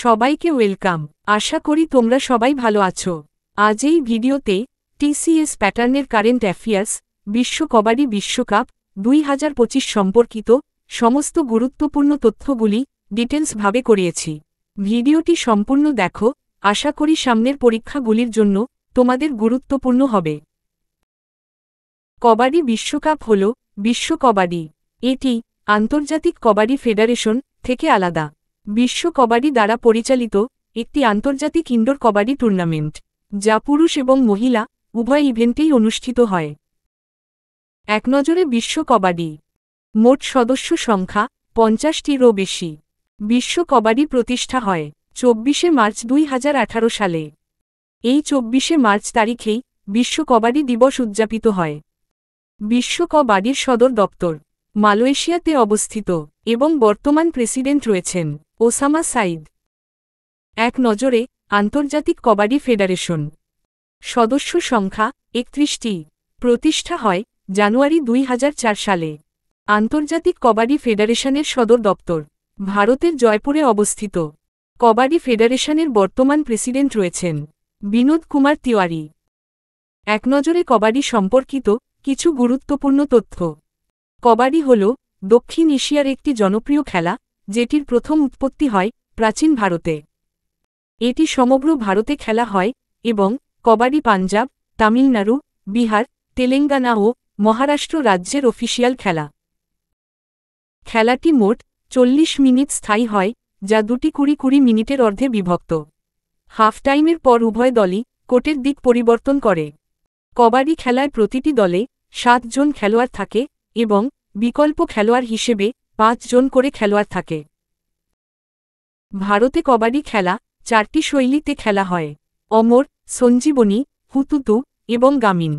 সবাইকে ওয়েলকাম। আশা করি তোমরা সবাই ভালো আছো। আজ এই ভিডিওতে টিসিএস প্যাটার্নের কারেন্ট অ্যাফেয়ার্স বিশ্ব কবাডি বিশ্বকাপ 2025 সম্পর্কিত সমস্ত গুরুত্বপূর্ণ তথ্যগুলি ডিটেলস ভাবে করিয়েছি। ভিডিওটি সম্পূর্ণ দেখো, আশা করি সামনের পরীক্ষাগুলির জন্য তোমাদের গুরুত্বপূর্ণ হবে। কবাডি বিশ্বকাপ হল বিশ্ব কবাডি। এটি আন্তর্জাতিক কবাডি ফেডারেশন থেকে আলাদা। বিশ্ব কবাডি দ্বারা পরিচালিত একটি আন্তর্জাতিক ইনডোর কবাডি টুর্নামেন্ট, যা পুরুষ এবং মহিলা উভয় ইভেন্টেই অনুষ্ঠিত হয়। এক নজরে বিশ্ব কবাডি। মোট সদস্য সংখ্যা 50টিরও বেশি। বিশ্ব কবাডি প্রতিষ্ঠা হয় 24শে মার্চ 2018 সালে। এই 24শে মার্চ তারিখেই বিশ্ব কবাডি দিবস উদযাপিত হয়। বিশ্ব কবাডির সদর দপ্তর মালয়েশিয়াতে অবস্থিত এবং বর্তমান প্রেসিডেন্ট রয়েছেন ওসামা সাইদ। এক নজরে আন্তর্জাতিক কবাডি ফেডারেশন। সদস্য সংখ্যা 31টি। প্রতিষ্ঠা হয় জানুয়ারি 2004 সালে। আন্তর্জাতিক কবাডি ফেডারেশনের সদর দপ্তর ভারতের জয়পুরে অবস্থিত। কবাডি ফেডারেশনের বর্তমান প্রেসিডেন্ট রয়েছেন বিনোদ কুমার তিওয়ারি। এক নজরে কবাডি সম্পর্কিত কিছু গুরুত্বপূর্ণ তথ্য। কবাডি হল দক্ষিণ এশিয়ার একটি জনপ্রিয় খেলা, যেটির প্রথম উৎপত্তি হয় প্রাচীন ভারতে। এটি সমগ্র ভারতে খেলা হয় এবং কবাডি পাঞ্জাব, তামিলনাড়ু, বিহার, তেলেঙ্গানা ও মহারাষ্ট্র রাজ্যের অফিসিয়াল খেলা। খেলাটি মোট 40 মিনিট স্থায়ী হয়, যা দুটি 20-20 মিনিটের অর্ধে বিভক্ত। হাফ টাইমের পর উভয় দলই কোর্টের দিক পরিবর্তন করে। কবাডি খেলায় প্রতিটি দলে 7 জন খেলোয়াড় থাকে এবং বিকল্প খেলোয়াড় হিসেবে 5 জন করে খেলোয়াড় থাকে। ভারতে কবাডি খেলা 4টি শৈলীতে খেলা হয়: অমর, সঞ্জীবনী, হুতুতু এবং গ্রামীণ।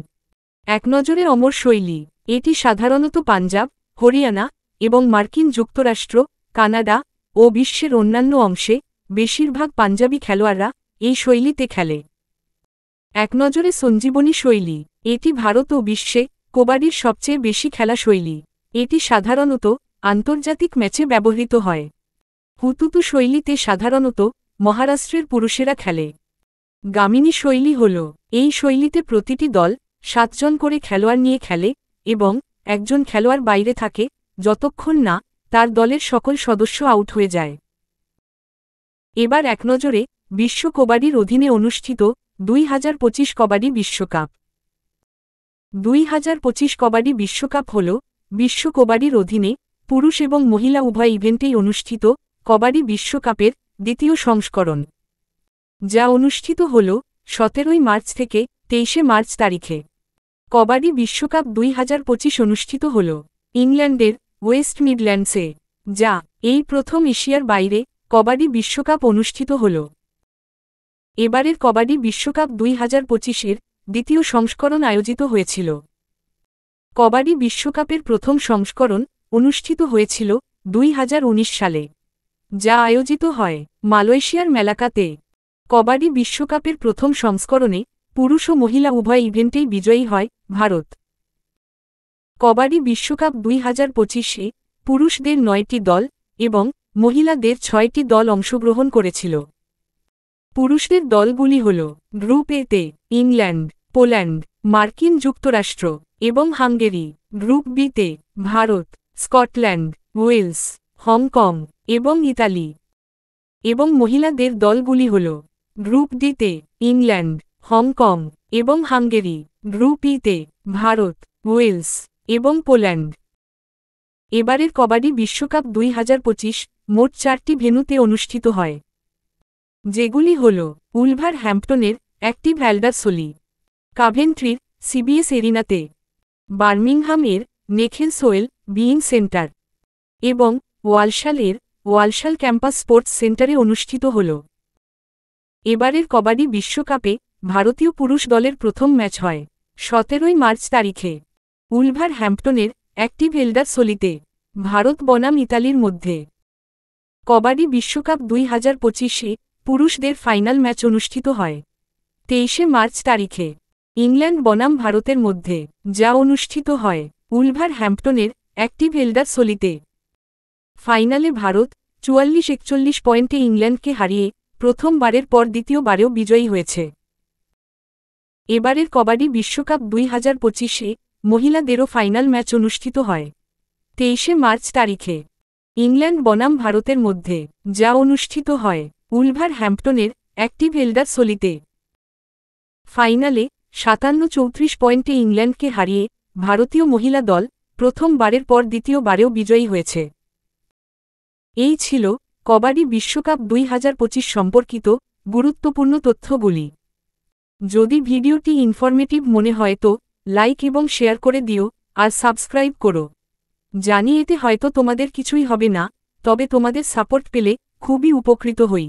এক নজরে অমর শৈলী। এটি সাধারণত পাঞ্জাব, হরিয়ানা এবং মার্কিন যুক্তরাষ্ট্র, কানাডা ও বিশ্বের অন্যান্য অংশে বেশিরভাগ পাঞ্জাবি খেলোয়াড়রা এই শৈলীতে খেলে। এক নজরে সঞ্জীবনী শৈলী। এটি ভারত ও বিশ্বে কবাডির সবচেয়ে বেশি খেলা শৈলী। এটি সাধারণত আন্তর্জাতিক ম্যাচে ব্যবহৃত হয়। হুতুতু শৈলীতে সাধারণত মহারাষ্ট্রের পুরুষেরা খেলে। গ্রামীণী শৈলী হল এই শৈলীতে প্রতিটি দল 7 জন করে খেলোয়াড় নিয়ে খেলে এবং একজন খেলোয়াড় বাইরে থাকে যতক্ষণ না তার দলের সকল সদস্য আউট হয়ে যায়। এবার এক নজরে বিশ্ব কবাডির অধীনে অনুষ্ঠিত 2025 কবাডি বিশ্বকাপ। 2025 কবাডি বিশ্বকাপ হল বিশ্ব কবাডির অধীনে পুরুষ এবং মহিলা উভয় ইভেন্টেই অনুষ্ঠিত কবাডি বিশ্বকাপের দ্বিতীয় সংস্করণ, যা অনুষ্ঠিত হল 17 মার্চ থেকে 23 মার্চ তারিখে। কবাডি বিশ্বকাপ 2025 অনুষ্ঠিত হল ইংল্যান্ডের ওয়েস্ট মিডল্যান্ডসে, যা এই প্রথম এশিয়ার বাইরে কবাডি বিশ্বকাপ অনুষ্ঠিত হল। এবারের কবাডি বিশ্বকাপ 2025-এর দ্বিতীয় সংস্করণ আয়োজিত হয়েছিল। কবাডি বিশ্বকাপের প্রথম সংস্করণ অনুষ্ঠিত হয়েছিল 2019 সালে, যা আয়োজিত হয় মালয়েশিয়ার মেলাকাতে। কবাডি বিশ্বকাপের প্রথম সংস্করণে পুরুষ ও মহিলা উভয় ইভেন্টেই বিজয়ী হয় ভারত। কবাডি বিশ্বকাপ 2025-এ পুরুষদের 9টি দল এবং মহিলাদের 6টি দল অংশগ্রহণ করেছিল। পুরুষদের দলগুলি হল গ্রুপ এতে ইংল্যান্ড, পোল্যান্ড, মার্কিন যুক্তরাষ্ট্র এবং হাঙ্গেরি। গ্রুপ বিতে ভারত, স্কটল্যান্ড, ওয়েলস, হংকং এবং ইতালি। এবং মহিলাদের দলগুলি হল গ্রুপ ডিতে ইংল্যান্ড, হংকং এবং হাঙ্গেরি। গ্রুপ ইতে ভারত, ওয়েলস এবং পোল্যান্ড। এবারের কবাডি বিশ্বকাপ 2025 মোট 4টি ভেন্যুতে অনুষ্ঠিত হয়, যেগুলি হল Wolvaardt হ্যাম্পটনের active অ্যালডারসোলি, কাভেন্ট্রির CBS এরিনাতে, বার্মিংহামের নেখেলসোয়েল being centre এবং ওয়ালশালের ওয়ালশাল ক্যাম্পাস স্পোর্টস সেন্টারে অনুষ্ঠিত হল। এবারের কবাডি বিশ্বকাপে ভারতীয় পুরুষ দলের প্রথম ম্যাচ হয় 17 মার্চ তারিখে উলভার হ্যাম্পটনের অ্যাক্টিভ এলডারসোলিতে, ভারত বনাম ইতালির মধ্যে। কবাডি বিশ্বকাপ 2025-এ পুরুষদের ফাইনাল ম্যাচ অনুষ্ঠিত হয় 23 মার্চ তারিখে ইংল্যান্ড বনাম ভারতের মধ্যে, যা অনুষ্ঠিত হয় উলভার হ্যাম্পটনের অ্যাক্টিভ এলডারসোলিতে। ফাইনালে ভারত 44-41 পয়েন্টে ইংল্যান্ডকে হারিয়ে প্রথমবারের পর দ্বিতীয়বারেও বিজয়ী হয়েছে। এবারের কবাডি বিশ্বকাপ 2025-এ মহিলাদেরও ফাইনাল ম্যাচ অনুষ্ঠিত হয় 23 মার্চ তারিখে ইংল্যান্ড বনাম ভারতের মধ্যে, যা অনুষ্ঠিত হয় উলভারহ্যাম্পটনের অ্যাক্টিভ এল্ডার সলিতে। ফাইনালে 57-34 পয়েন্টে ইংল্যান্ডকে হারিয়ে ভারতীয় মহিলা দল প্রথমবারের পর দ্বিতীয়বারেও বিজয়ী হয়েছে। এই ছিল কবাডি বিশ্বকাপ 2025 সম্পর্কিত গুরুত্বপূর্ণ তথ্যগুলি। যদি ভিডিওটি ইনফরমেটিভ মনে হয় তো লাইক এবং শেয়ার করে দিও আর সাবস্ক্রাইব করো। জানি এতে হয়তো তোমাদের কিছুই হবে না, তবে তোমাদের সাপোর্ট পেলে খুবই উপকৃত হই।